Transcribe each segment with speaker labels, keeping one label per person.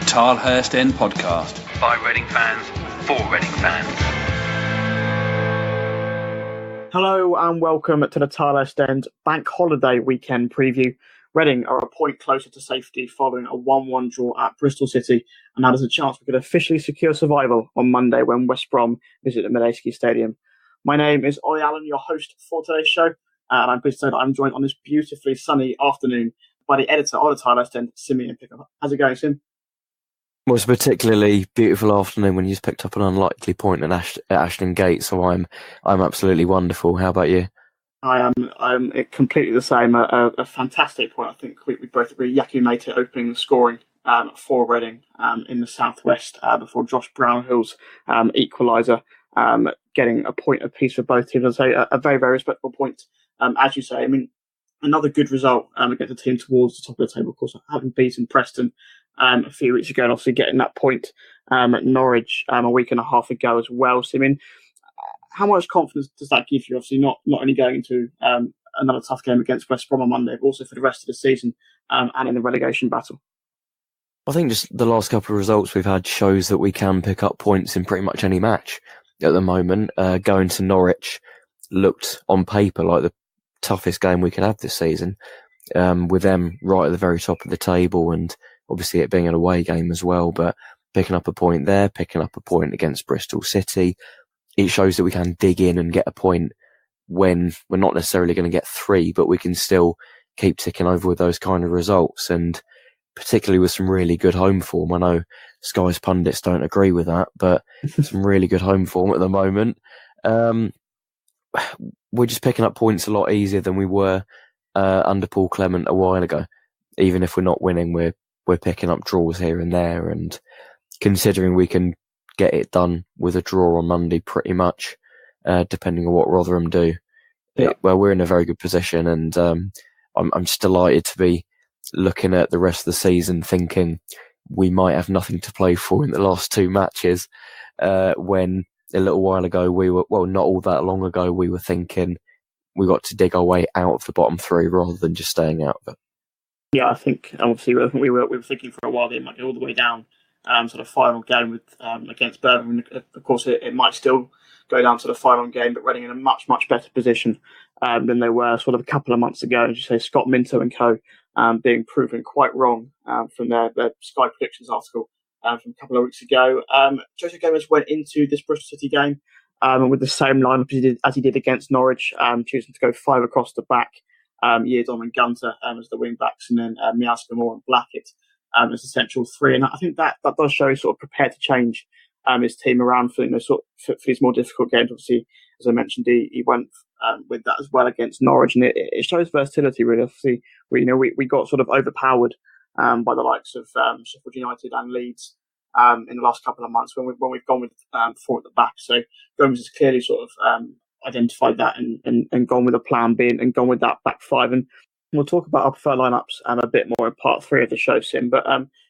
Speaker 1: Tilehurst End podcast by Reading fans for Reading fans.
Speaker 2: Hello and welcome to the Tilehurst End Bank Holiday Weekend Preview. Reading are a point closer to safety following a 1-1 draw at Bristol City, and now there's a chance we could officially secure survival on Monday when West Brom visit the Medeski Stadium. My name is Olly, your host for today's show, and I'm pleased to say that I'm joined on this beautifully sunny afternoon by the editor of the Tilehurst End, Simeon. How's it going, Sim?
Speaker 3: Well, it's a particularly beautiful afternoon when you just picked up an unlikely point at Ashton Gate, so I'm absolutely wonderful. How about you?
Speaker 2: I'm completely the same. A fantastic point. I think we both agree. Yakou Meite opening the scoring for Reading in the southwest before Josh Brownhill's equaliser, getting a point apiece for both teams. I'd say a very, very respectable point. As you say, I mean, another good result against a team towards the top of the table. Of course, having beaten Preston a few weeks ago, and obviously getting that point at Norwich a week and a half ago as well. So, I mean, how much confidence does that give you? Obviously, not only going into another tough game against West Brom on Monday, but also for the rest of the season and in the relegation battle.
Speaker 3: I think just the last couple of results we've had shows that we can pick up points in pretty much any match at the moment. Going to Norwich looked on paper like the toughest game we could have this season, with them right at the very top of the table, and obviously it being an away game as well. But picking up a point there, picking up a point against Bristol City, it shows that we can dig in and get a point when we're not necessarily going to get 3, but we can still keep ticking over with those kind of results, and particularly with some really good home form. I know Sky's pundits don't agree with that, but some really good home form at the moment. We're just picking up points a lot easier than we were under Paul Clement a while ago. Even if we're not winning, we're picking up draws here and there, and considering we can get it done with a draw on Monday pretty much, depending on what Rotherham do.
Speaker 2: Yeah.
Speaker 3: We're in a very good position, and I'm just delighted to be looking at the rest of the season thinking we might have nothing to play for in the last 2 matches, when a little while ago not all that long ago, we were thinking we got to dig our way out of the bottom 3 rather than just staying out of it. Yeah,
Speaker 2: I think obviously we were thinking for a while that it might go all the way down. Sort of final game with against Birmingham. Of course, it might still go down to the final game, but Reading in a much, much better position than they were sort of a couple of months ago. As you say, Scott Minto and co. Being proven quite wrong from their Sky Predictions article from a couple of weeks ago. Jose Gomez went into this Bristol City game with the same lineup as he did against Norwich, choosing to go 5 across the back. Yeardom and Gunter as the wing backs, and then Miazga, Moore and Blackett as the central 3. And I think that does show he's sort of prepared to change his team around for for these more difficult games. Obviously, as I mentioned, he went with that as well against Norwich, and it shows versatility. Really, obviously, we got sort of overpowered by the likes of Sheffield United and Leeds in the last couple of months when we've gone with 4 at the back. So Gomez has clearly sort of identified that and gone with a plan B and gone with that back 5. And we'll talk about our preferred lineups a bit more in part 3 of the show, Sim. But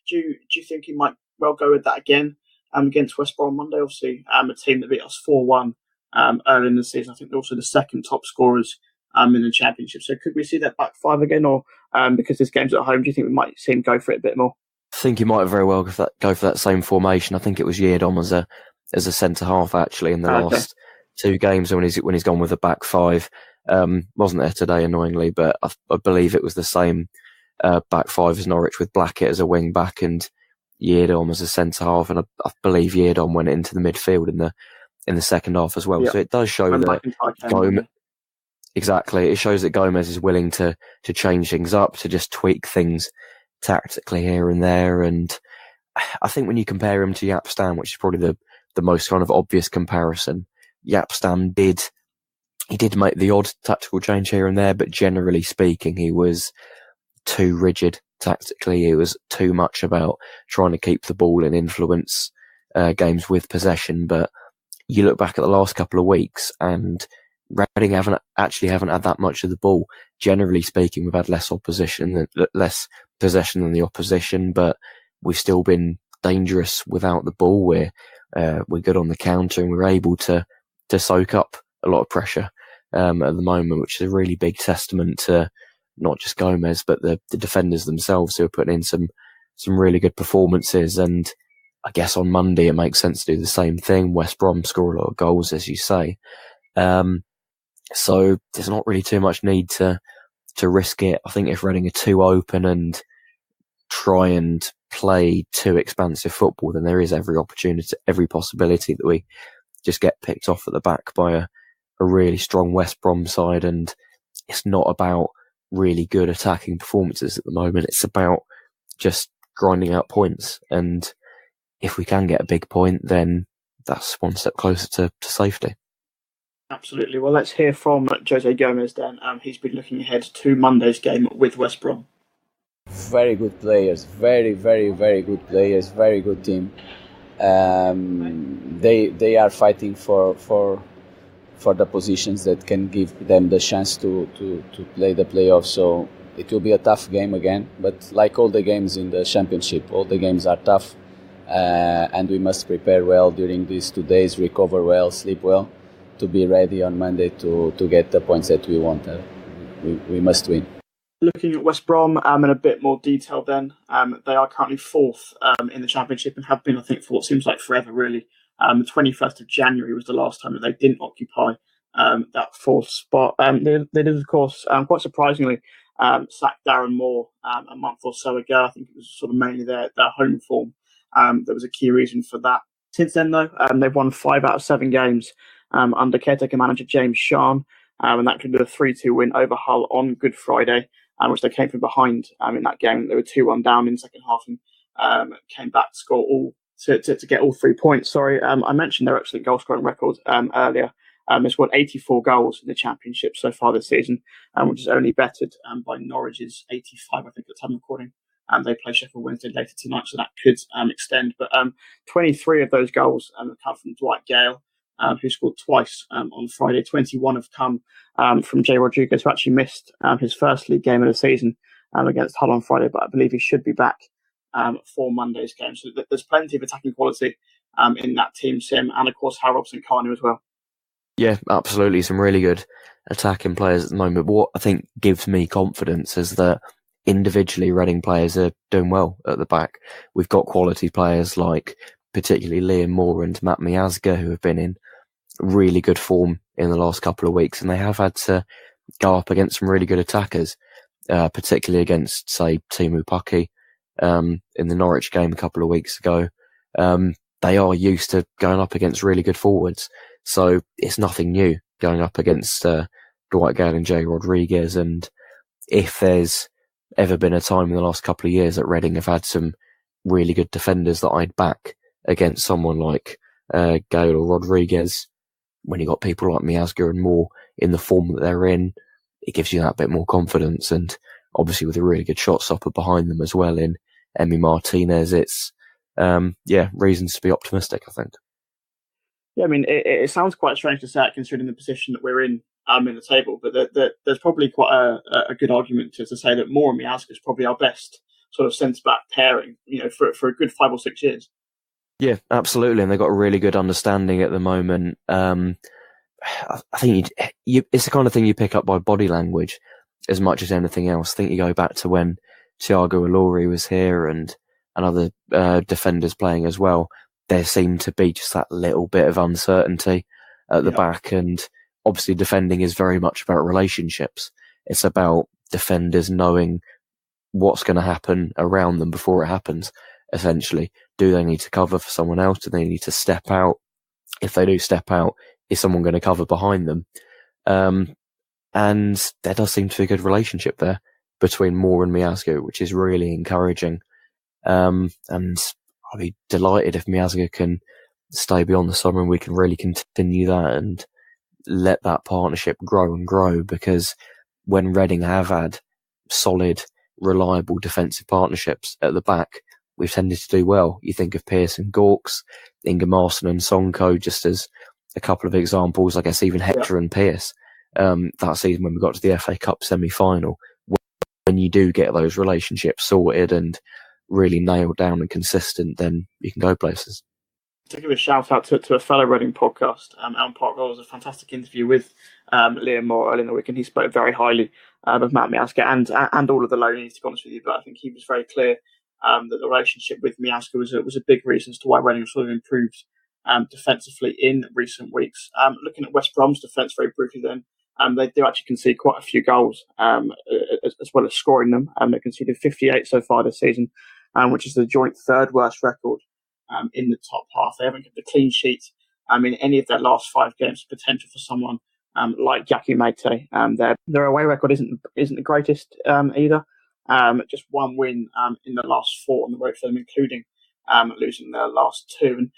Speaker 2: do you think he might well go with that again against West Brom on Monday? Obviously, a team that beat us 4-1 early in the season. I think they're also the second top scorers in the Championship. So could we see that back 5 again, or because this game's at home, do you think we might see him go for it a bit more?
Speaker 3: I think he might very well go for that same formation. I think it was Yeardom as a centre half actually in the last 2 games when he's gone with a back 5. Wasn't there today, annoyingly, but I believe it was the same back 5 as Norwich, with Blackett as a wing back and Yeardom as a centre half, and I believe Yeardom went into the midfield in the second half as well. Yeah. So it does show that Gomez. Exactly, it shows that Gomez is willing to change things up, to just tweak things tactically here and there. And I think when you compare him to Jaap Stam, which is probably the most kind of obvious comparison, Jaap Stam did make the odd tactical change here and there, but generally speaking, he was too rigid tactically. It was too much about trying to keep the ball and influence games with possession. But you look back at the last couple of weeks, and Reading haven't had that much of the ball. Generally speaking, we've had less possession than the opposition, but we've still been dangerous without the ball. We're good on the counter, and we're able to soak up a lot of pressure at the moment, which is a really big testament to not just Gomez, but the defenders themselves, who are putting in some some really good performances, and I guess on Monday it makes sense to do the same thing. West Brom score a lot of goals, as you say. So there's not really too much need to risk it. I think if Reading are too open and try and play too expansive football, then there is every possibility that we just get picked off at the back by a really strong West Brom side. And it's not about really good attacking performances at the moment. It's about just grinding out points. And if we can get a big point, then that's one step closer to safety.
Speaker 2: Absolutely. Well, let's hear from Jose Gomez then. He's been looking ahead to Monday's game with West Brom.
Speaker 4: Very good players, very, very, very good players, very good team. They are fighting for the positions that can give them the chance to play the playoffs. So it will be a tough game again. But like all the games in the Championship, all the games are tough, and we must prepare well during these 2 days, recover well, sleep well, to be ready on Monday to get the points that we want. We must win.
Speaker 2: Looking at West Brom in a bit more detail then, they are currently fourth in the Championship and have been, I think, for what seems like forever, really. The 21st of January was the last time that they didn't occupy that fourth spot. They did, of course, quite surprisingly, sack Darren Moore a month or so ago. I think it was sort of mainly their home form that was a key reason for that. Since then, though, they've won 5 out of 7 games under caretaker manager James Sharn, and that included a 3-2 win over Hull on Good Friday, which they came from behind in that game. They were 2-1 down in the second half and came back to score to get all 3 points. I mentioned their excellent goal scoring record earlier. They've scored 84 goals in the Championship so far this season, which is only bettered by Norwich's 85, I think, at the time of recording. They play Sheffield Wednesday later tonight, so that could extend. But 23 of those goals have come from Dwight Gale, who scored twice on Friday. 21 have come from Jay Rodriguez, who actually missed his first league game of the season against Hull on Friday, but I believe he should be back for Monday's game. So there's plenty of attacking quality in that team, Sim, and of course Hal Robson-Kanu as well.
Speaker 3: Yeah, absolutely. Some really good attacking players at the moment. But what I think gives me confidence is that individually Reading players are doing well at the back. We've got quality players like particularly Liam Moore and Matt Miazga, who have been in really good form in the last couple of weeks, and they have had to go up against some really good attackers, particularly against, say, Teemu Pukki in the Norwich game a couple of weeks ago. They are used to going up against really good forwards, so it's nothing new going up against Dwight Gale and Jay Rodriguez. And if there's ever been a time in the last couple of years that Reading have had some really good defenders that I'd back against someone like Gale or Rodriguez, when you got people like Miazga and Moore in the form that they're in, it gives you that bit more confidence. And obviously with a really good shot stopper behind them as well in Emi Martinez, it's reasons to be optimistic, I think.
Speaker 2: Yeah, I mean, it sounds quite strange to say it considering the position that we're in the table, but there's probably quite a good argument to say that Moore and Miazga is probably our best sort of centre-back pairing, for a good 5 or 6 years.
Speaker 3: Yeah, absolutely, and they've got a really good understanding at the moment. I think it's the kind of thing you pick up by body language as much as anything else. I think you go back to when Thiago Olly was here and other defenders playing as well. There seemed to be just that little bit of uncertainty at the back, and obviously defending is very much about relationships. It's about defenders knowing what's going to happen around them before it happens, essentially. Do they need to cover for someone else? Do they need to step out? If they do step out, is someone going to cover behind them? And there does seem to be a good relationship there between Moore and Miazga, which is really encouraging. And I'll be delighted if Miazga can stay beyond the summer and we can really continue that and let that partnership grow and grow, because when Reading have had solid, reliable defensive partnerships at the back, we've tended to do well. You think of Pearson Gawkes, Ingemarson and Sonko, just as a couple of examples. I guess even Hector and Pearce that season when we got to the FA Cup semi-final. When you do get those relationships sorted and really nailed down and consistent, then you can go places.
Speaker 2: To give a shout out to a fellow Reading podcast, Alan Parkwell was a fantastic interview with Liam Moore earlier in the week, and he spoke very highly of Matt Miazga and all of the loanees, to be honest with you. But I think he was very clear that the relationship with Miazga was a big reason as to why Reading sort of improved defensively in recent weeks. Looking at West Brom's defence very briefly then, they do actually concede quite a few goals as well as scoring them. They conceded 58 so far this season, which is the joint third worst record in the top half. They haven't kept a clean sheet in any of their last 5 games. Potential for someone like Yakou Meite. Their away record isn't the greatest either. Just one win in the last 4 on the road for them, including losing their last 2. And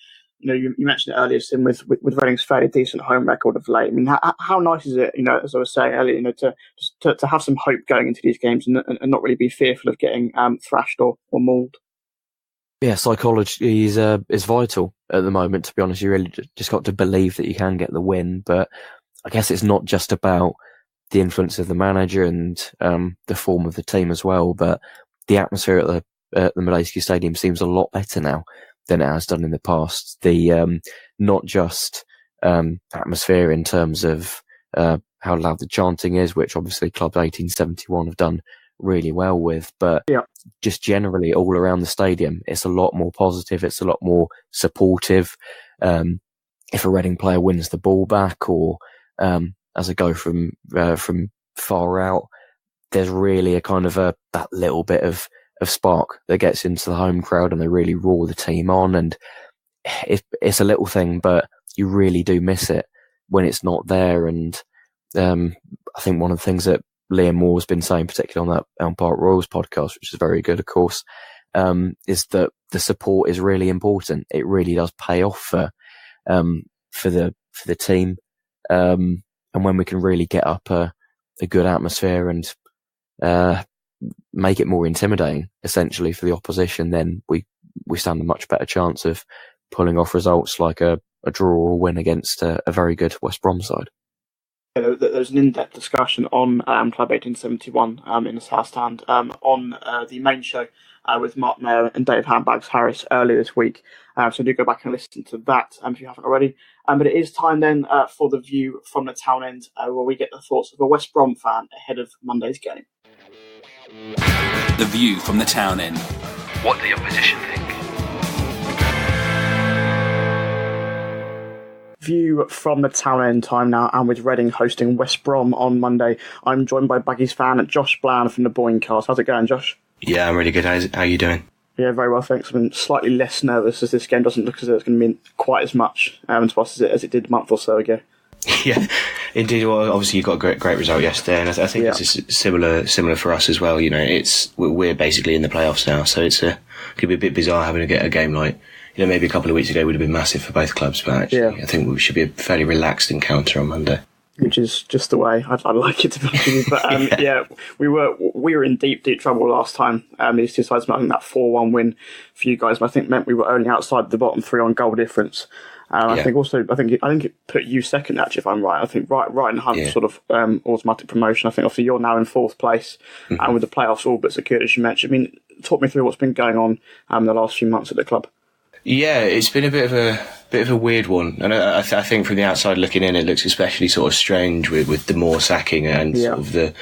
Speaker 2: you mentioned it earlier, Sim, with Reading's fairly decent home record of late. I mean, how nice is it, as I was saying earlier, to have some hope going into these games and not really be fearful of getting thrashed or mauled.
Speaker 3: Yeah, psychology is vital at the moment, to be honest. You really just got to believe that you can get the win. But I guess it's not just about the influence of the manager and the form of the team as well, but the atmosphere at the Medeski Stadium seems a lot better now than it has done in the past. The not just atmosphere in terms of how loud the chanting is, which obviously Club 1871 have done really well with, but just generally all around the stadium, it's a lot more positive, it's a lot more supportive. If a Reading player wins the ball back or as I go from far out, there's really a kind of that little bit of spark that gets into the home crowd and they really roar the team on. And it's a little thing, but you really do miss it when it's not there. And I think one of the things that Liam Moore's been saying, particularly on that Elm Park Royals podcast, which is very good, of course, is that the support is really important. It really does pay off for the team. And when we can really get up a good atmosphere and make it more intimidating, essentially, for the opposition, then we stand a much better chance of pulling off results like a draw or a win against a very good West Brom side.
Speaker 2: Yeah, there's an in-depth discussion on Club 1871 in the South Stand on the main show with Mark Mayer and Dave Handbags Harris earlier this week. So do go back and listen to that if you haven't already. But it is time then for the view from the town end, where we get the thoughts of a West Brom fan ahead of Monday's game.
Speaker 1: The view from the town end. What do the opposition think?
Speaker 2: View from the town end time now, and with Reading hosting West Brom on Monday. I'm joined by Baggies fan Josh Bland from the Boing Cast. How's it going, Josh?
Speaker 5: Yeah, I'm really good. How are you doing?
Speaker 2: Yeah, very well, thanks. I've been slightly less nervous as this game doesn't look as though it's going to mean quite as much to us as it did a month or so ago.
Speaker 5: Yeah, indeed. Well, obviously you got a great result yesterday, and I think it's similar for us as well. We're basically in the playoffs now, so it could be a bit bizarre having to get a game like maybe a couple of weeks ago would have been massive for both clubs, but actually, I think we should be a fairly relaxed encounter on Monday.
Speaker 2: Which is just the way I'd like it to be honest with you. But we were in deep trouble last time. These two sides, I think that 4-1 win for you guys, I think meant we were only outside the bottom 3 on goal difference. I think it put you second actually, if I'm right. I think right in hunt sort of automatic promotion. I think obviously you're now in 4th place, and with the playoffs all but secured, as you mentioned. I mean, talk me through what's been going on the last few months at the club.
Speaker 5: Yeah, it's been a bit of a weird one, and I think from the outside looking in, it looks especially sort of strange with the Moore sacking and sort of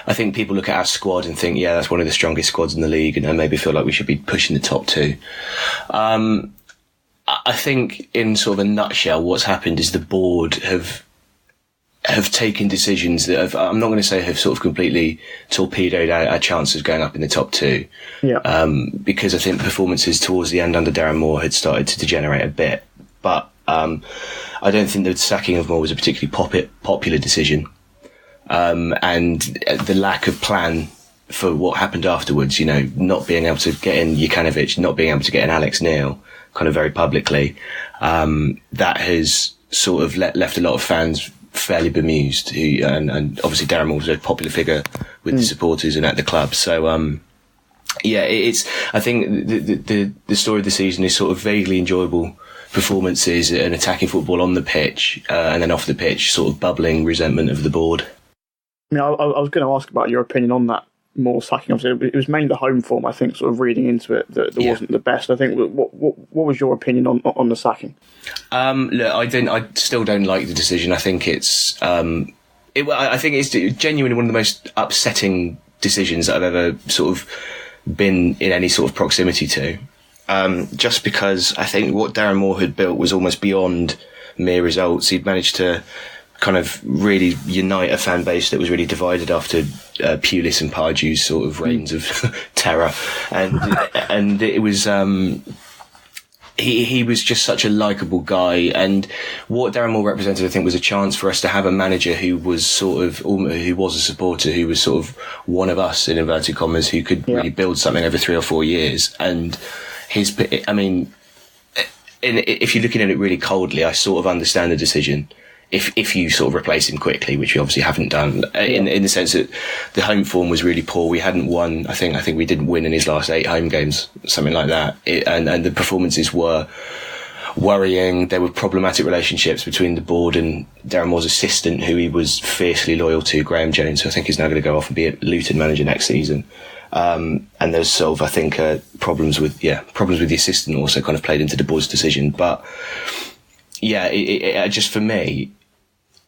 Speaker 5: I think people look at our squad and think, yeah, that's one of the strongest squads in the league, and maybe feel like we should be pushing the top 2. I think in sort of a nutshell, what's happened is the board have taken decisions that I'm not going to say have sort of completely torpedoed our chances of going up in the top 2. Yeah. Because I think performances towards the end under Darren Moore had started to degenerate a bit. But I don't think the sacking of Moore was a particularly popular decision. And the lack of plan for what happened afterwards, not being able to get in Jukanovic, not being able to get in Alex Neil, kind of very publicly, that has sort of left a lot of fans fairly bemused, and obviously Darren Moore was a popular figure with the supporters and at the club. So it's I think the story of the season is sort of vaguely enjoyable performances and attacking football on the pitch, and then off the pitch sort of bubbling resentment of the board.
Speaker 2: I mean, I was going to ask about your opinion on that Moore sacking. Obviously, it was mainly the home form, I think, sort of reading into it that wasn't the best. I think what was your opinion on the sacking?
Speaker 5: Look, I still don't like the decision. I think it's I think it's genuinely one of the most upsetting decisions that I've ever sort of been in any sort of proximity to. Just because I think what Darren Moore had built was almost beyond mere results. He'd managed to kind of really unite a fan base that was really divided after Pulis and Pardew's sort of reigns of terror, and it was. He was just such a likeable guy, and what Darren Moore represented, I think, was a chance for us to have a manager who was who was a supporter, who was sort of one of us, in inverted commas, who could really build something over 3 or 4 years. And if you're looking at it really coldly, I sort of understand the decision. If you sort of replace him quickly, which we obviously haven't done, in the sense that the home form was really poor. We hadn't won. I think we didn't win in his last 8 home games, something like that. And the performances were worrying. There were problematic relationships between the board and Darren Moore's assistant, who he was fiercely loyal to, Graham Jones, who I think is now going to go off and be a Luton manager next season. And there's sort of, I think, problems with the assistant also kind of played into the board's decision. But just for me,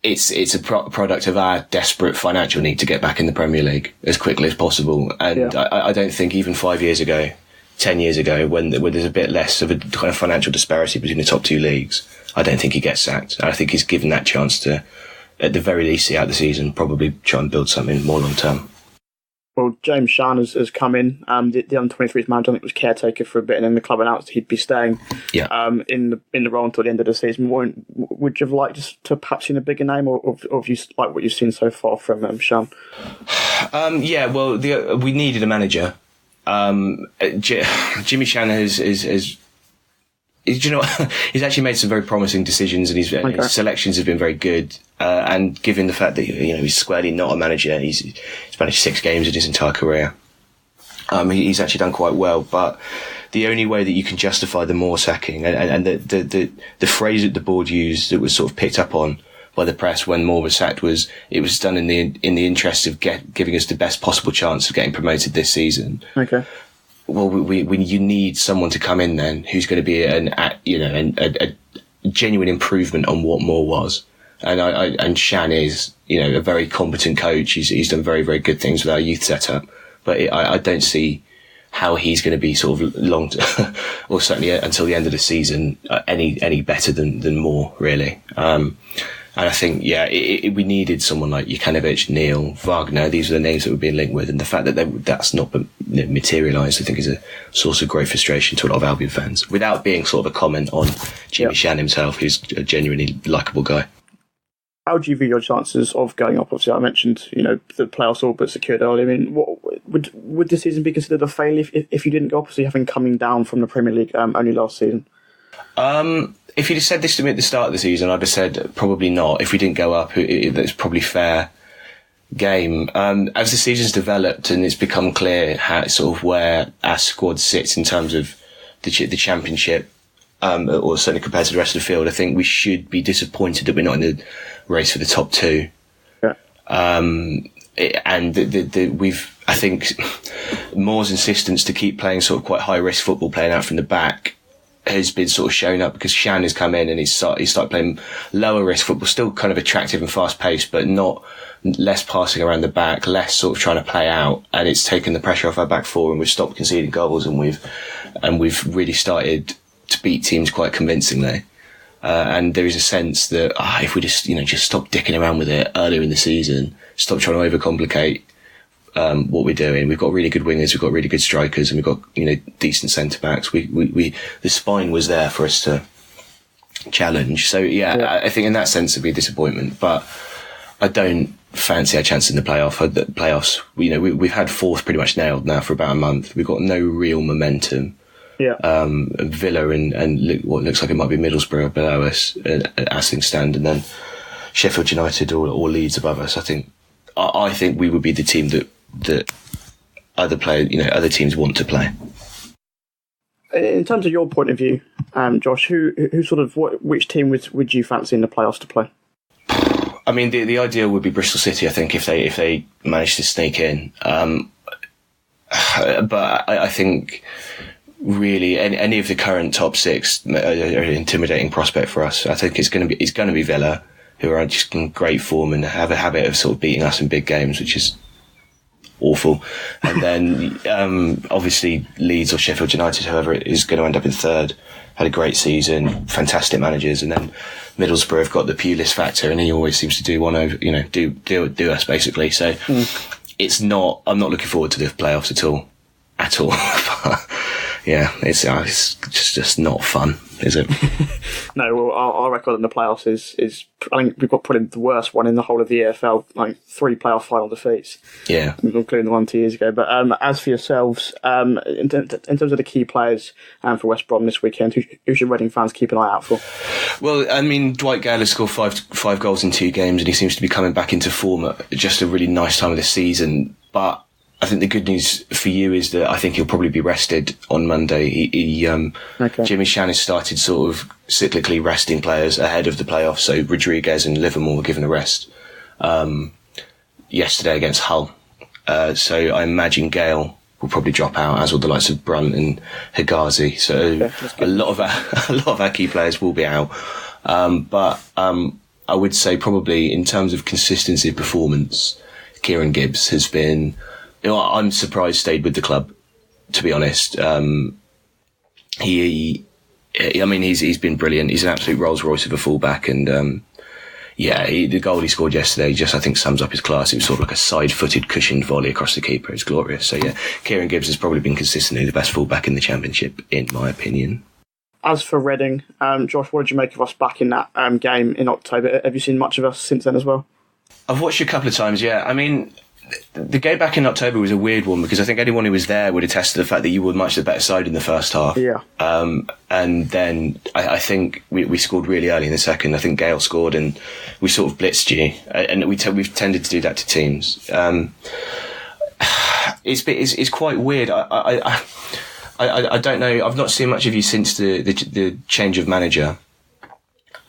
Speaker 5: it's a product of our desperate financial need to get back in the Premier League as quickly as possible. And I don't think even 5 years ago, 10 years ago, when there's a bit less of a kind of financial disparity between the top 2 leagues, I don't think he gets sacked. I think he's given that chance to, at the very least, see out the season, probably try and build something more long term.
Speaker 2: Well, James Shan has come in. The under-23s manager, I think, was caretaker for a bit, and then the club announced he'd be staying in the role until the end of the season. Would you have liked to perhaps seen a bigger name, or have you like what you've seen so far from Shan?
Speaker 5: We needed a manager. Jimmy Shan has you know, he's actually made some very promising decisions, and his selections have been very good. And given the fact that, you know, he's squarely not a manager, he's managed 6 games in his entire career. He's actually done quite well, but the only way that you can justify the Moore sacking, and the phrase that the board used that was sort of picked up on by the press when Moore was sacked was, it was done in the interest of giving us the best possible chance of getting promoted this season. Okay. Well, you need someone to come in then who's going to be a genuine improvement on what Moore was. And Shan is, you know, a very competent coach. He's done very, very good things with our youth setup. But I don't see how he's going to be sort of or certainly until the end of the season, any better than Moore, really. And I think, we needed someone like Jukanovic, Neil, Wagner. These are the names that were being linked with. And the fact that that's not materialised, I think, is a source of great frustration to a lot of Albion fans, without being sort of a comment on Jimmy Shan himself, who's a genuinely likeable guy.
Speaker 2: How do you view your chances of going up? Obviously, I mentioned, you know, the playoffs all but secured early. I mean, would this season be considered a failure if you didn't go up? Obviously, having coming down from the Premier League only last season.
Speaker 5: If you'd have said this to me at the start of the season, I'd have said probably not. If we didn't go up, that's probably fair game. As the season's developed and it's become clear how sort of where our squad sits in terms of the Championship, or certainly compared to the rest of the field, I think we should be disappointed that we're not in the race for the top 2. Yeah. I think Moore's insistence to keep playing sort of quite high risk football, playing out from the back, has been sort of shown up because Shan has come in and he started playing lower risk football, still kind of attractive and fast paced, but less passing around the back, less sort of trying to play out, and it's taken the pressure off our back 4, and we've stopped conceding goals, and we've really started to beat teams quite convincingly. And there is a sense that if we just stop dicking around with it earlier in the season, stop trying to overcomplicate what we're doing. We've got really good wingers, we've got really good strikers, and we've got, you know, decent centre backs. The spine was there for us to challenge. So I think in that sense it'd be a disappointment, but I don't fancy our chance in the playoffs. You know, we've had 4th pretty much nailed now for about a month. We've got no real momentum. Yeah. Villa and what looks like it might be Middlesbrough below us at Asling Stand, and then Sheffield United or Leeds above us. I think we would be the team that other teams want to play.
Speaker 2: In terms of your point of view, Josh, which team would you fancy in the playoffs to play?
Speaker 5: I mean, the ideal would be Bristol City, I think, if they manage to sneak in. But I think really any of the current top 6 are an intimidating prospect for us. I think it's going to be Villa, who are just in great form and have a habit of sort of beating us in big games, which is awful. And then obviously Leeds or Sheffield United, whoever it is going to end up in third, had a great season, fantastic managers. And then Middlesbrough have got the Pulis factor, and he always seems to do one over, do us basically. So it's not. I'm not looking forward to the playoffs at all. But, yeah, it's just not fun, is it?
Speaker 2: No, well, our record in the playoffs is I think we've got probably the worst one in the whole of the EFL, like 3 playoff final defeats.
Speaker 5: Yeah,
Speaker 2: including the one 2 years ago. But as for yourselves, in terms of the key players for West Brom this weekend, who should Reading fans keep an eye out for?
Speaker 5: Well, I mean, Dwight Gale has scored five goals in 2 games, and he seems to be coming back into form at just a really nice time of the season. But I think the good news for you is that I think he'll probably be rested on Monday. Jimmy Shan has started sort of cyclically resting players ahead of the playoffs. So Rodriguez and Livermore were given a rest yesterday against Hull. So I imagine Gale will probably drop out, as will the likes of Brunt and Higazi. So a lot of our key players will be out. But I would say probably in terms of consistency of performance, Kieran Gibbs has been. I'm surprised stayed with the club, to be honest. He's been brilliant. He's an absolute Rolls Royce of a fullback, and the goal he scored yesterday just I think sums up his class. It was sort of like a side-footed cushioned volley across the keeper. It's glorious. So yeah, Kieran Gibbs has probably been consistently the best fullback in the Championship, in my opinion. As
Speaker 2: for Reading, Josh, what did you make of us back in that game in October? Have you seen much of us since then as well?
Speaker 5: I've watched you a couple of times. Yeah, I mean, the game back in October was a weird one because I think anyone who was there would attest to the fact that you were much the better side in the first half.
Speaker 2: Yeah.
Speaker 5: And then I think we scored really early in the second. I think Gale scored and we sort of blitzed you. And we've tended to do that to teams. It's quite weird. I don't know. I've not seen much of you since the change of manager.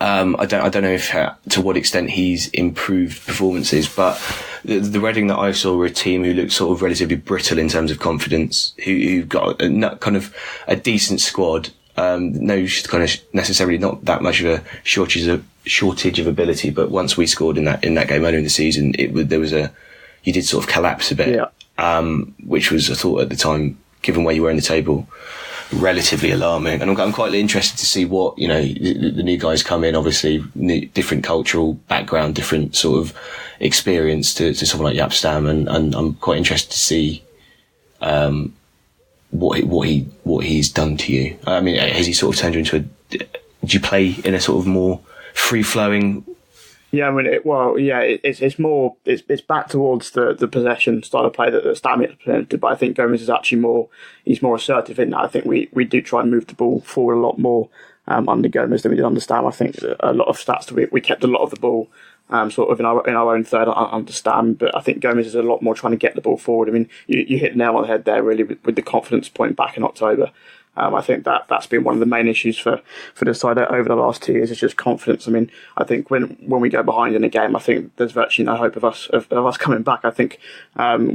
Speaker 5: I don't know if to what extent he's improved performances, but the Reading that I saw were a team who looked sort of relatively brittle in terms of confidence, who got kind of a decent squad, no kind of necessarily not that much of a shortage of ability, but once we scored in that game earlier in the season, you did sort of collapse a bit, which was, I thought at the time, given where you were in the table, relatively alarming. And I'm quite interested to see what, the new guys come in, obviously different cultural background, different sort of experience to someone like Jaap Stam, and I'm quite interested to see what he's done to you. I mean, has he sort of turned you into do you play in a sort of more free flowing?
Speaker 2: Yeah, I mean, it's back towards the possession style of play that Stam implemented, but I think Gomez is actually he's more assertive in that. I think we do try and move the ball forward a lot more under Gomez than we did under Stam. I think a lot of stats we kept a lot of the ball sort of in our own third under Stam, but I think Gomez is a lot more trying to get the ball forward. I mean, you hit the nail on the head there really with the confidence point back in October. I think that's been one of the main issues for the side over the last 2 years. It's just confidence. I mean, I think when we go behind in a game, I think there's virtually no hope of us coming back. I think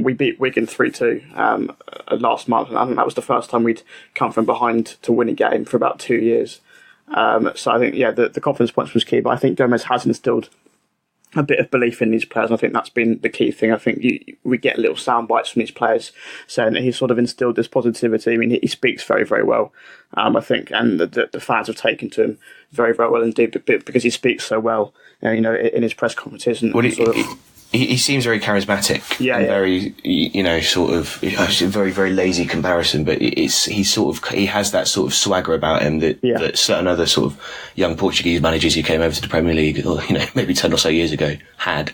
Speaker 2: we beat Wigan 3-2 last month, and I think that was the first time we'd come from behind to win a game for about 2 years. So I think the confidence points was key, but I think Gomez has instilled a bit of belief in these players. And I think that's been the key thing. I think we get little sound bites from these players saying that he's sort of instilled this positivity. I mean, he speaks very, very well, I think, and the fans have taken to him very, very well indeed because he speaks so well, in his press conferences. And
Speaker 5: he seems very charismatic. Very, sort of very, very lazy comparison, but he has that sort of swagger about him that certain other sort of young Portuguese managers who came over to the Premier League, or maybe 10 or so years ago had.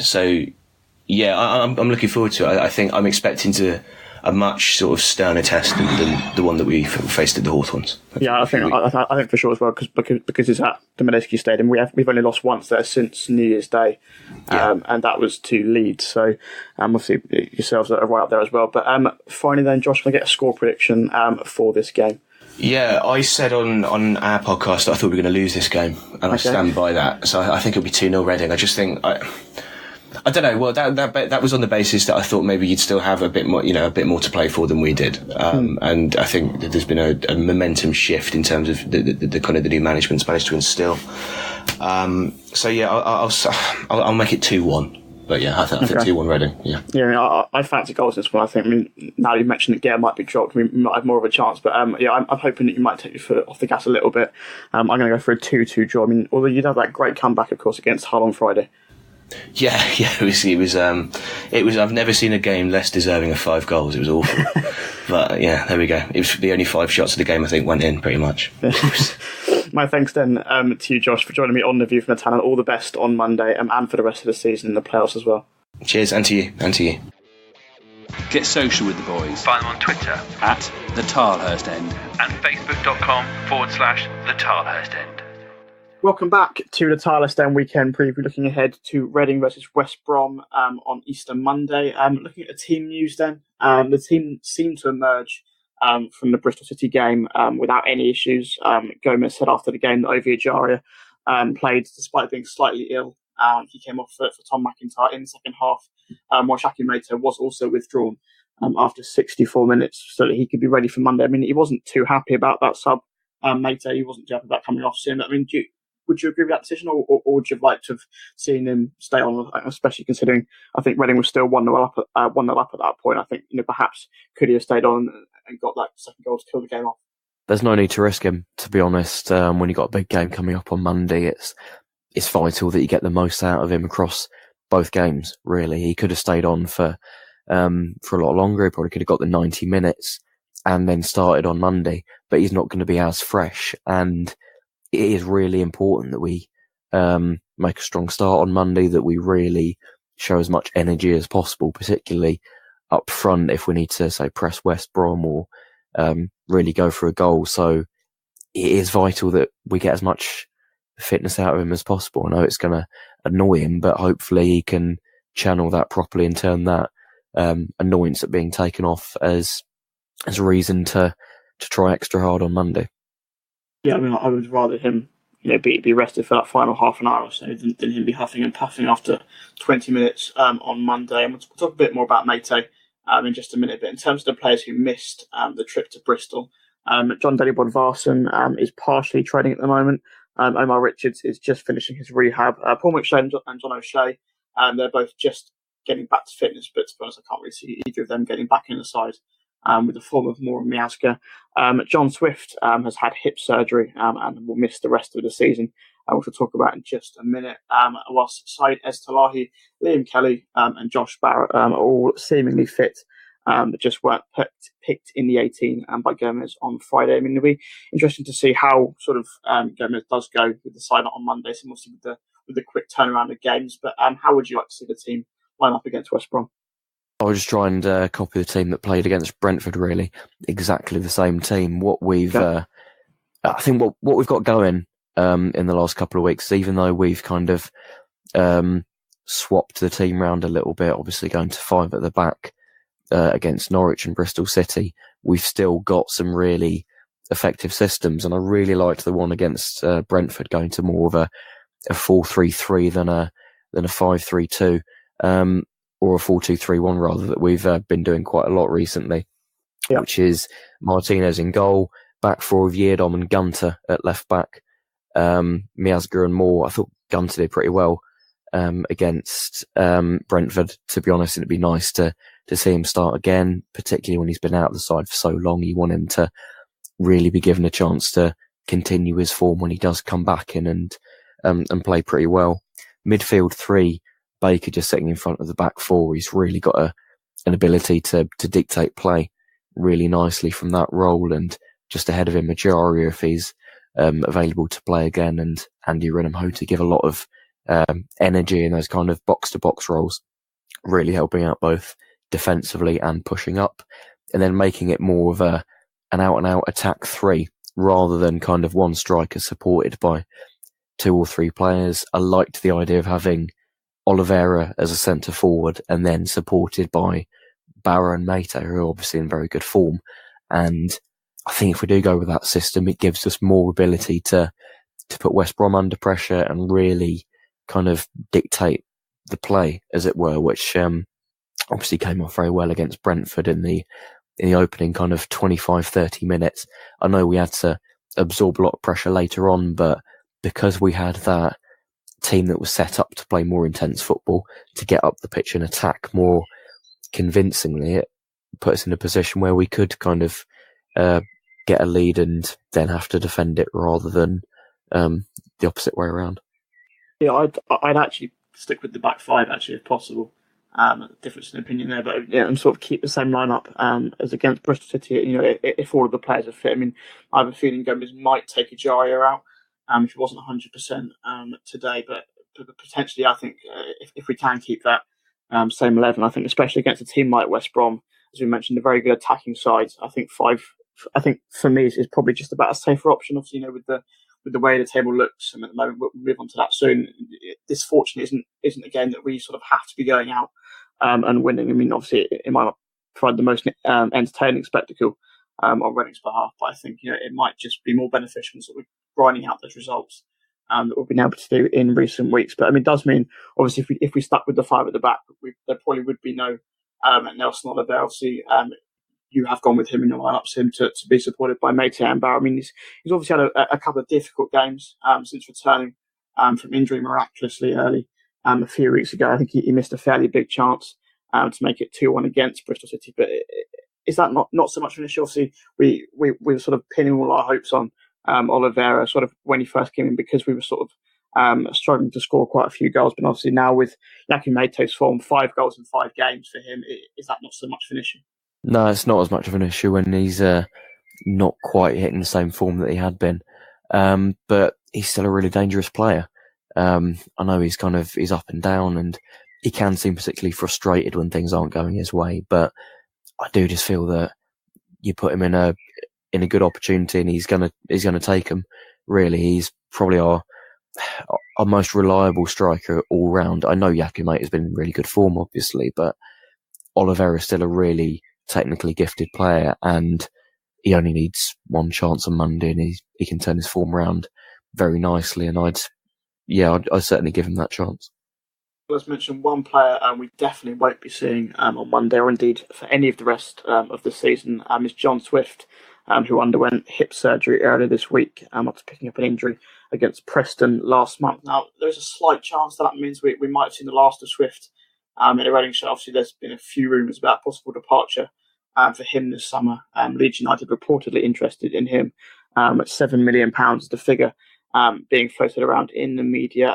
Speaker 5: So yeah, I'm looking forward to it. I think I'm expecting a much sort of sterner test than the one that we faced at the Hawthorns.
Speaker 2: Yeah, I think for sure as well, because it's at the Medeski Stadium. We've only lost once there since New Year's Day, and that was to Leeds. So obviously yourselves are right up there as well. But finally, then, Josh, can I get a score prediction for this game?
Speaker 5: Yeah, I said on our podcast that I thought we were going to lose this game, and I stand by that. So I think it'll be 2-0 Reading. I just think I don't know. Well, that was on the basis that I thought maybe you'd still have a bit more to play for than we did. And I think that there's been a momentum shift in terms of the kind of the new management's managed to instill. So yeah, I'll make it 2-1. But yeah, I think 2-1 Reading. Yeah.
Speaker 2: Yeah, I fancy goals in this one. I mean, now you mentioned that Gare might be dropped, we might have more of a chance. But I'm hoping that you might take your foot off the gas a little bit. I'm going to go for a 2-2 draw. I mean, although you'd have that great comeback, of course, against Hull on Friday.
Speaker 5: Yeah, it was. I've never seen a game less deserving of 5 goals. It was awful. But yeah, there we go. It was the only 5 shots of the game I think went in, pretty much.
Speaker 2: My thanks then to you, Josh, for joining me on The View from the Town, and all the best on Monday and for the rest of the season in the playoffs as well.
Speaker 5: Cheers, and to you.
Speaker 1: Get social with the boys.
Speaker 6: Find them on Twitter
Speaker 1: at the Tilehurst End
Speaker 6: and facebook.com/the Tilehurst End.
Speaker 2: Welcome back to the Tilehurst End Weekend Preview, looking ahead to Reading versus West Brom on Easter Monday. Looking at the team news then, the team seemed to emerge from the Bristol City game without any issues. Gomez said after the game that Ovie Ejaria played despite being slightly ill. He came off for Tom McIntyre in the second half, while Yakou Meite was also withdrawn after 64 minutes so that he could be ready for Monday. I mean, he wasn't too happy about that sub, Meite. He wasn't too happy about coming off soon. I mean, would you agree with that decision, or would you have liked to have seen him stay on, especially considering I think Reading was still 1-0 up at that point? I think perhaps could he have stayed on and got that second goal to kill the game off?
Speaker 3: There's no need to risk him, to be honest. When you've got a big game coming up on Monday, it's vital that you get the most out of him across both games, really. He could have stayed on for a lot longer. He probably could have got the 90 minutes and then started on Monday, but he's not going to be as fresh. And it is really important that we make a strong start on Monday, that we really show as much energy as possible, particularly up front if we need to, say, press West Brom or really go for a goal. So it is vital that we get as much fitness out of him as possible. I know it's going to annoy him, but hopefully he can channel that properly and turn that annoyance at being taken off as a reason to try extra hard on Monday.
Speaker 2: Yeah, I mean, I would rather him be rested for that final half an hour or so than him be huffing and puffing after 20 minutes on Monday. And we'll talk a bit more about Meite in just a minute. But in terms of the players who missed the trip to Bristol, John Daly Bodvarsson is partially training at the moment. Omar Richards is just finishing his rehab. Paul McShane and John O'Shea, they're both just getting back to fitness, but to be honest, I can't really see either of them getting back in the side with the form of Moore and Miazga. John Swift has had hip surgery and will miss the rest of the season, which we'll talk about in just a minute. Whilst Saeed Eztalahi, Liam Kelly and Josh Barrett are all seemingly fit, but just weren't picked in the 18 by Gomez on Friday. I mean, it'll be interesting to see how sort of Gomez does go with the side on Monday, so obviously with the quick turnaround of games. But how would you like to see the team line up against West Brom?
Speaker 3: I'll just try and copy the team that played against Brentford, really. Exactly the same team. What we've, I think what we've got going in the last couple of weeks, even though we've kind of swapped the team round a little bit, obviously going to 5 at the back against Norwich and Bristol City, we've still got some really effective systems. And I really liked the one against Brentford, going to more of a 4-3-3 than a 5-3-2. Or a 4-2-3-1 rather, that we've been doing quite a lot recently, which is Martinez in goal, back 4 of Yeardom and Gunter at left back, Miazga and Moore. I thought Gunter did pretty well against Brentford, to be honest. It'd be nice to see him start again, particularly when he's been out of the side for so long. You want him to really be given a chance to continue his form when he does come back in and play pretty well. Midfield 3, Baker just sitting in front of the back 4. He's really got an ability to dictate play really nicely from that role, and just ahead of him, Ejaria, if he's available to play again, and Andy Rinham to give a lot of energy in those kind of box-to-box roles, really helping out both defensively and pushing up, and then making it more of an out-and-out attack 3 rather than kind of one striker supported by 2 or 3 players. I liked the idea of having Oliveira as a centre forward and then supported by Barra and Meite, who are obviously in very good form. And I think if we do go with that system, it gives us more ability to put West Brom under pressure and really kind of dictate the play, as it were, which obviously came off very well against Brentford in the opening kind of 25-30 minutes. I know we had to absorb a lot of pressure later on, but because we had that team that was set up to play more intense football, to get up the pitch and attack more convincingly. It put us in a position where we could kind of get a lead and then have to defend it rather than the opposite way around.
Speaker 2: Yeah, I'd actually stick with the back five actually if possible. Difference in opinion there, but yeah, and sort of keep the same lineup as against Bristol City. You know, if all of the players are fit. I mean, I have a feeling Gomez might take Ajaria out if he wasn't 100% today, but potentially I think if we can keep that same 11, I think especially against a team like West Brom, as we mentioned, a very good attacking side. I think for me is probably just about a safer option. Obviously, you know, with the way the table looks, and at the moment we'll move on to that soon. This fortunately isn't a game that we sort of have to be going out and winning. I mean, obviously it might not provide the most entertaining spectacle on Reading's behalf, but I think, you know, it might just be more beneficial in sort of grinding out those results that we've been able to do in recent weeks. But I mean, it does mean obviously if we stuck with the five at the back, there probably would be no Nelson Oliver. Obviously, you have gone with him in your lineups, him to be supported by Meite and Barrow. I mean, he's obviously had a couple of difficult games since returning from injury miraculously early a few weeks ago. I think he missed a fairly big chance to make it 2-1 against Bristol City. But is that not so much of an issue? Obviously, we were sort of pinning all our hopes on Oliveira sort of when he first came in, because we were sort of struggling to score quite a few goals. But obviously now with Yakou Meite's form, 5 goals in 5 games for him, is that not so much of an issue?
Speaker 3: No, it's not as much of an issue when he's not quite hitting the same form that he had been. But he's still a really dangerous player. I know he's up and down, and he can seem particularly frustrated when things aren't going his way. But I do just feel that you put him in a good opportunity, and he's gonna take them. Really, he's probably our most reliable striker all round. I know Yakou Meite has been in really good form, obviously, but Oliveira is still a really technically gifted player, and he only needs one chance on Monday, and he can turn his form around very nicely. And I'd certainly give him that chance.
Speaker 2: Let's mention one player we definitely won't be seeing on Monday, or indeed for any of the rest of the season, is John Swift, who underwent hip surgery earlier this week after picking up an injury against Preston last month. Now, there's a slight chance that means we might have seen the last of Swift in a Reading show. Obviously, there's been a few rumours about possible departure for him this summer. Leeds United reportedly interested in him at £7 million, the figure being floated around in the media.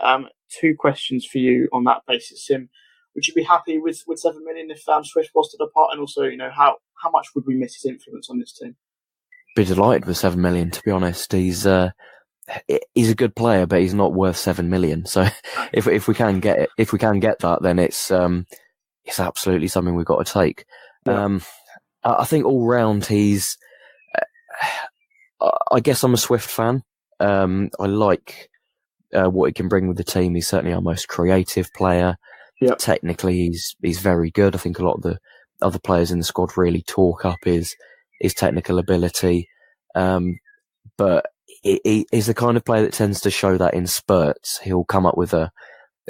Speaker 2: 2 questions for you on that basis, Sim. Would you be happy with 7 million if Swift was to depart? And also, you know, how much would we miss his influence on this team?
Speaker 3: Be delighted with 7 million, to be honest. He's a good player, but he's not worth 7 million. So if we can get that, then it's absolutely something we've got to take. Yeah. I think all round he's. I guess I'm a Swift fan. I like what he can bring with the team. He's certainly our most creative player. Yep. Technically, he's very good. I think a lot of the other players in the squad really talk up his technical ability. But he's the kind of player that tends to show that in spurts. He'll come up with a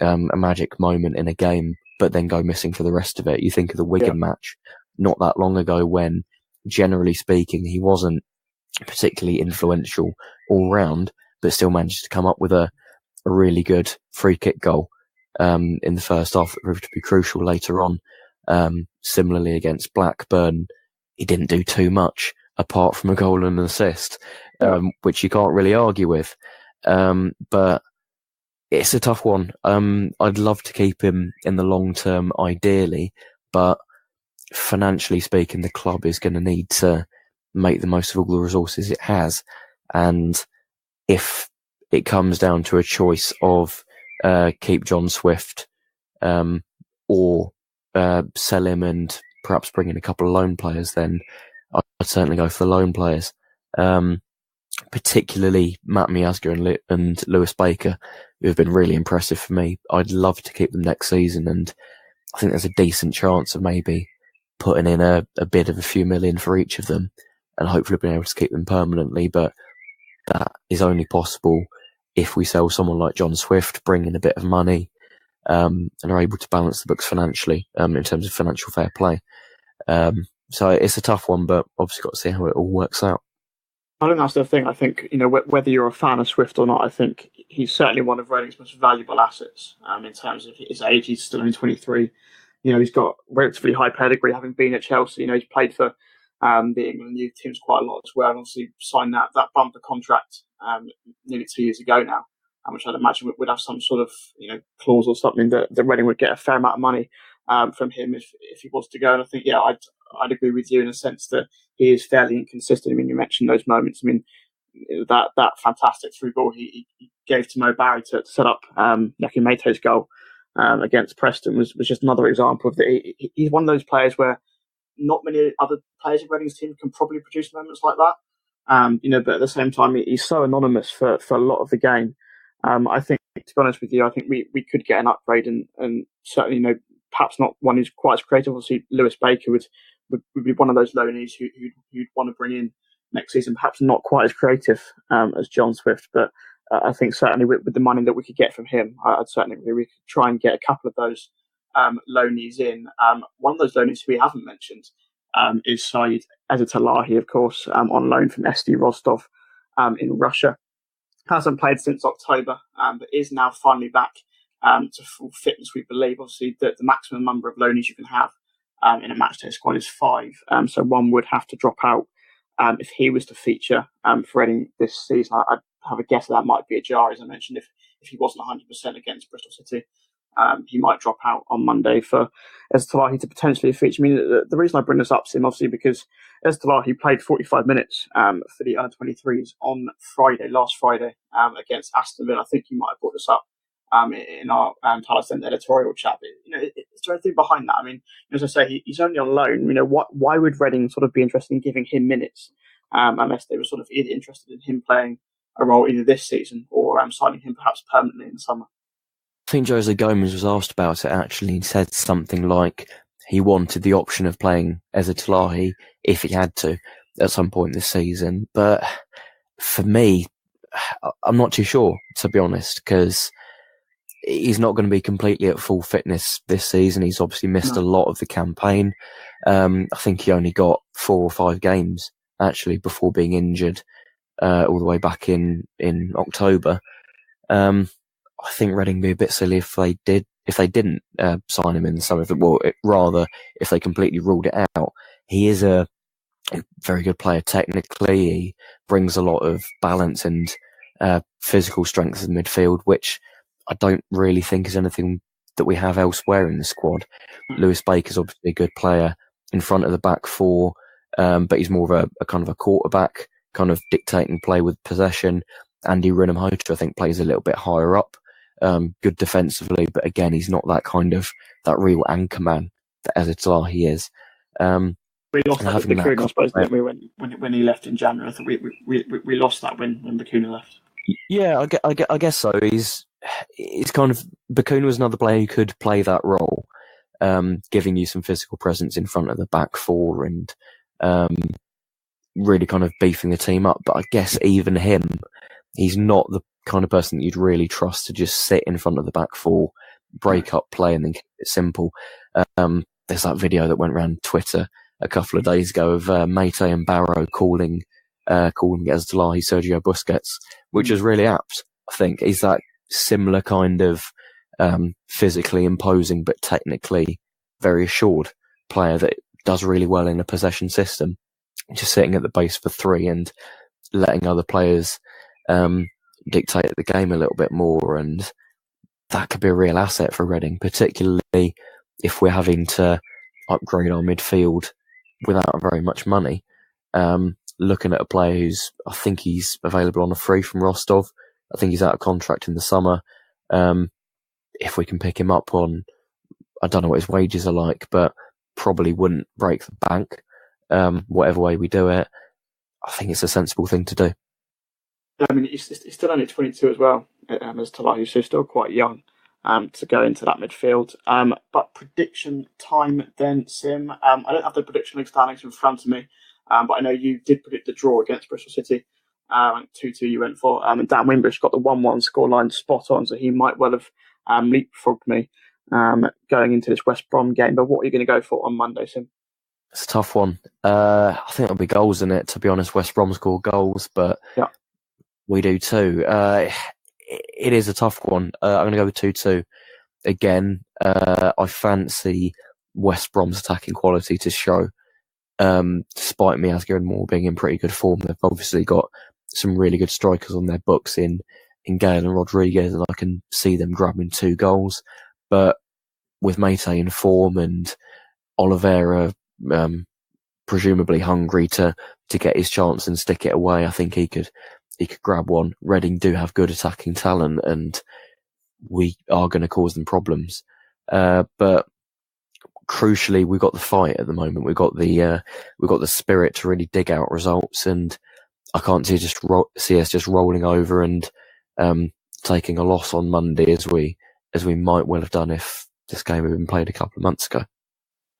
Speaker 3: magic moment in a game, but then go missing for the rest of it. You think of the Wigan match not that long ago, when, generally speaking, he wasn't particularly influential all round, but still managed to come up with a really good free kick goal in the first half that proved to be crucial later on. Similarly against Blackburn, he didn't do too much apart from a goal and an assist, which you can't really argue with. But it's a tough one. I'd love to keep him in the long term, ideally, but financially speaking, the club is going to need to make the most of all the resources it has. And if it comes down to a choice of keep John Swift or sell him and perhaps bring in a couple of loan players, then I'd certainly go for the loan players. Particularly Matt Miazga and Lewis Baker, who have been really impressive for me. I'd love to keep them next season, and I think there's a decent chance of maybe putting in a bid of a few million for each of them, and hopefully being able to keep them permanently. But that is only possible if we sell someone like John Swift, bring in a bit of money, and are able to balance the books financially, in terms of financial fair play. So it's a tough one, but obviously got to see how it all works out.
Speaker 2: I think that's the thing. I think, whether you're a fan of Swift or not, I think he's certainly one of Reading's most valuable assets in terms of his age. He's still only 23. He's got relatively high pedigree, having been at Chelsea. He's played for the England youth teams quite a lot as well. And obviously signed that bumper contract nearly 2 years ago now, which I'd imagine would have some sort of clause or something that Reading would get a fair amount of money from him if he was to go. And I think, I'd agree with you in a sense that he is fairly inconsistent. I mean, you mentioned those moments. I mean, that fantastic through ball he gave to Mo Barry to set up Yakou Meite's goal against Preston was just another example of that. He's one of those players where not many other players in Reading's team can probably produce moments like that. But at the same time, he's so anonymous for a lot of the game. I think, to be honest with you, I think we could get an upgrade and certainly, perhaps not one who's quite as creative. Obviously, Lewis Baker would be one of those loanees who'd want to bring in next season. Perhaps not quite as creative as John Swift, but I think certainly with the money that we could get from him, I'd certainly we could try and get a couple of those loanees in. One of those loanees who we haven't mentioned is Saeed Ezatolahi, of course, on loan from SD Rostov in Russia. Hasn't played since October, but is now finally back to full fitness, we believe. Obviously, the maximum number of loanees you can have in a matchday squad is 5. So one would have to drop out if he was to feature for Reading this season. I'd have a guess that might be Ajari, as I mentioned. If he wasn't 100% against Bristol City, he might drop out on Monday for Ezatolahi to potentially feature. I mean, the reason I bring this up, Sim, obviously, because Ezatolahi played 45 minutes for the under-23s on last Friday, against Aston Villa. I think you might have brought this up in our Tilehurst End editorial chat. But, is there anything behind that? I mean, as I say, he's only on loan. Why would Reading sort of be interested in giving him minutes unless they were sort of either interested in him playing a role either this season or signing him perhaps permanently in the summer?
Speaker 3: I think Jose Gomez was asked about it, actually. He said something like he wanted the option of playing Ezatolahi if he had to at some point this season. But for me, I'm not too sure, to be honest, because he's not going to be completely at full fitness this season. He's obviously missed a lot of the campaign. I think he only got 4 or 5 games, actually, before being injured all the way back in October. I think Reading would be a bit silly if they didn't sign him in the summer. Rather, if they completely ruled it out. He is a very good player technically. He brings a lot of balance and physical strength in midfield, which I don't really think is anything that we have elsewhere in the squad. Lewis Baker's obviously a good player in front of the back 4, but he's more of a kind of a quarterback, kind of dictating play with possession. Andy Rinham-Hoter, I think, plays a little bit higher up. Good defensively, but again, he's not that real anchor man that Ezatolahi is.
Speaker 2: We lost that with Bakuna, I suppose, didn't we? When he left in January, I think we lost that when Bakuna left.
Speaker 3: Yeah, I guess so. He's kind of Bakuna was another player who could play that role, giving you some physical presence in front of the back 4 and really kind of beefing the team up. But I guess even him, he's not the kind of person that you'd really trust to just sit in front of the back 4, break up play and then keep it simple. There's that video that went around Twitter a couple of days ago of Meite and Barrow calling Ezatolahi Sergio Busquets, which is really apt, I think. He's that similar kind of physically imposing but technically very assured player that does really well in a possession system, just sitting at the base for 3 and letting other players dictate the game a little bit more, and that could be a real asset for Reading, particularly if we're having to upgrade our midfield without very much money. Looking at a player I think he's available on a free from Rostov. I think he's out of contract in the summer. If we can pick him up on, I don't know what his wages are like, but probably wouldn't break the bank, whatever way we do it. I think it's a sensible thing to do.
Speaker 2: I mean, he's still only 22 as well, as Tilehurst, so still quite young to go into that midfield. But prediction time then, Sim. I don't have the prediction league standings in front of me, but I know you did predict the draw against Bristol City. 2-2 you went for. And Dan Wimbrish got the 1-1 scoreline spot on, so he might well have leapfrogged me going into this West Brom game. But what are you going to go for on Monday, Sim?
Speaker 3: It's a tough one. I think there'll be goals in it, to be honest. West Brom score goals, but we do too. It is a tough one. I'm going to go with 2-2. Again, I fancy West Brom's attacking quality to show. Despite me, Asger and Moore being in pretty good form, they've obviously got some really good strikers on their books in Gale and Rodriguez, and I can see them grabbing 2 goals. But with Meite in form and Oliveira presumably hungry to get his chance and stick it away, I think he could grab one. Reading do have good attacking talent, and we are going to cause them problems. But crucially, we've got the fight at the moment. We've got the spirit to really dig out results, and I can't see us just rolling over and taking a loss on Monday as we might well have done if this game had been played a couple of months ago.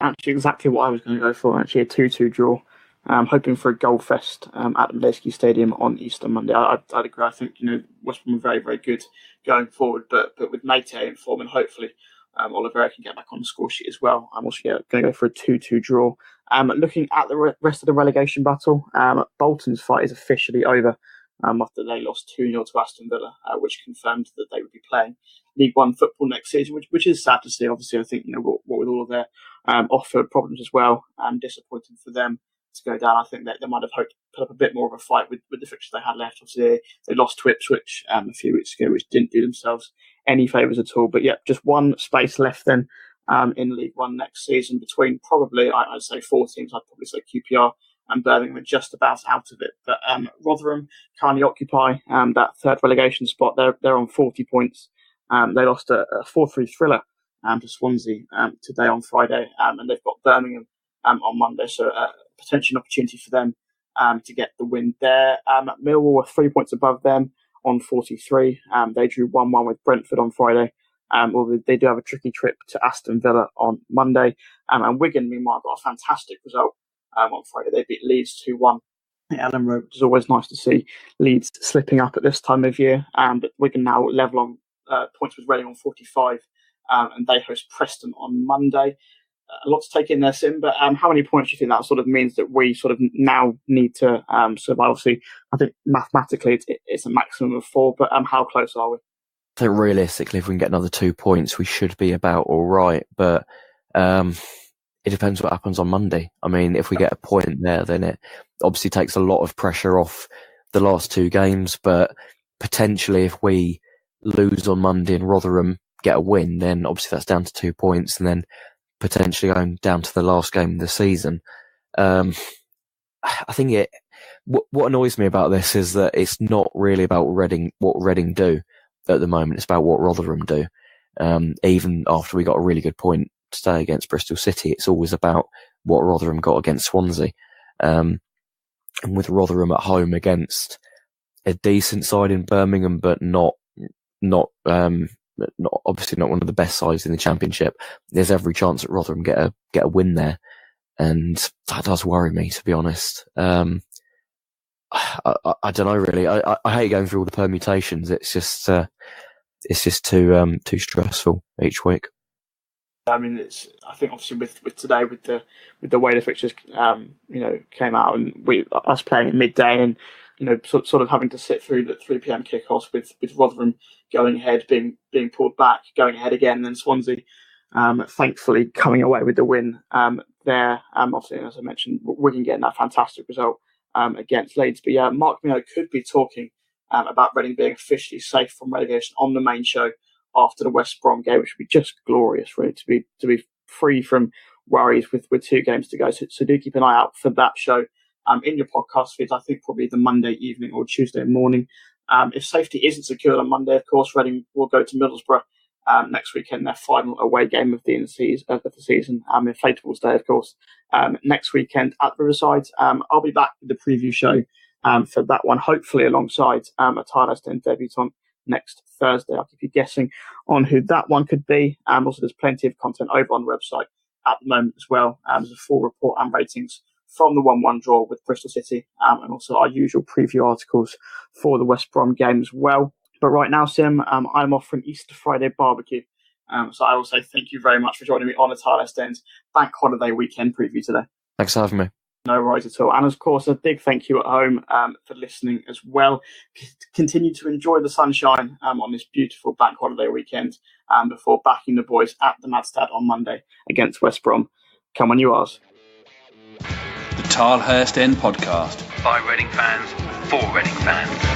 Speaker 2: Actually, exactly what I was going to go for. Actually, a 2-2 draw. Hoping for a goal fest at the Medeski Stadium on Easter Monday. I'd agree. I think West Brom are very, very good going forward, but with Meite in form, and hopefully Oliveira can get back on the score sheet as well. I'm also going to go for a 2-2 draw. Looking at the rest of the relegation battle, Bolton's fight is officially over after they lost 2-0 to Aston Villa, which confirmed that they would be playing League One football next season, which is sad to see. Obviously, I think what with all of their off-field problems as well, disappointing for them to go down. I think that they might have hoped to put up a bit more of a fight with the fixtures they had left. Obviously, they lost to Ipswich a few weeks ago, which didn't do themselves any favours at all. But yeah, just one space left then in League One next season between probably, I'd say 4 teams. I'd probably say QPR and Birmingham are just about out of it. But Rotherham currently occupy that third relegation spot. They're on 40 points. They lost a 4-3 thriller to Swansea today on Friday, and they've got Birmingham on Monday, so potential opportunity for them to get the win there. Millwall are 3 points above them on 43. They drew 1-1 with Brentford on Friday. They do have a tricky trip to Aston Villa on Monday. And Wigan, meanwhile, got a fantastic result on Friday. They beat Leeds 2-1 at Ellen Road, which is always nice to see Leeds slipping up at this time of year. But Wigan now level on points with Reading on 45, and they host Preston on Monday. A lot to take in there, Sim, but how many points do you think that sort of means that we sort of now need to survive? Obviously, I think mathematically it's a maximum of 4, but how close are we?
Speaker 3: I think realistically, if we can get another 2 points, we should be about all right, but it depends what happens on Monday. I mean, if we get a point there, then it obviously takes a lot of pressure off the last 2 games, but potentially if we lose on Monday and Rotherham get a win, then obviously that's down to 2 points, and then potentially going down to the last game of the season. I think what annoys me about this is that it's not really about what Reading do at the moment. It's about what Rotherham do. Even after we got a really good point today against Bristol City, it's always about what Rotherham got against Swansea. And with Rotherham at home against a decent side in Birmingham, but not obviously not one of the best sides in the Championship, there's every chance that Rotherham get a win there, and that does worry me, to be honest. I don't know really. I hate going through all the permutations. It's just too stressful each week.
Speaker 2: I mean, I think obviously with today with the way the fixtures came out, and us playing at midday, and sort of having to sit through the 3 p.m. kickoffs with Rotherham going ahead, being pulled back, going ahead again, and then Swansea thankfully coming away with the win there. Obviously, as I mentioned, Wigan getting that fantastic result against Leeds. But yeah, Mark Mino could be talking about Reading being officially safe from relegation on the main show after the West Brom game, which would be just glorious, really, to be free from worries with 2 games to go. So do keep an eye out for that show in your podcast feeds. I think probably the Monday evening or Tuesday morning. If safety isn't secured on Monday, of course, Reading will go to Middlesbrough next weekend, their final away game of the season. Inflatables Day, of course, next weekend at Riverside. I'll be back with the preview show for that one, hopefully alongside a Tilehurst End debutant next Thursday. I'll keep you guessing on who that one could be. Also, there's plenty of content over on the website at the moment as well. There's a full report and ratings from the 1-1 draw with Bristol City, and also our usual preview articles for the West Brom game as well. But right now, Sim, I'm off for an Easter Friday barbecue. So I will say thank you very much for joining me on a Tilehurst End Bank Holiday Weekend Preview today.
Speaker 3: Thanks for having me.
Speaker 2: No worries at all. And of course, a big thank you at home for listening as well. Continue to enjoy the sunshine on this beautiful bank holiday weekend before backing the boys at the Madstad on Monday against West Brom. Come on, you Ars.
Speaker 1: The Tilehurst End Podcast.
Speaker 6: By Reading fans, for Reading fans.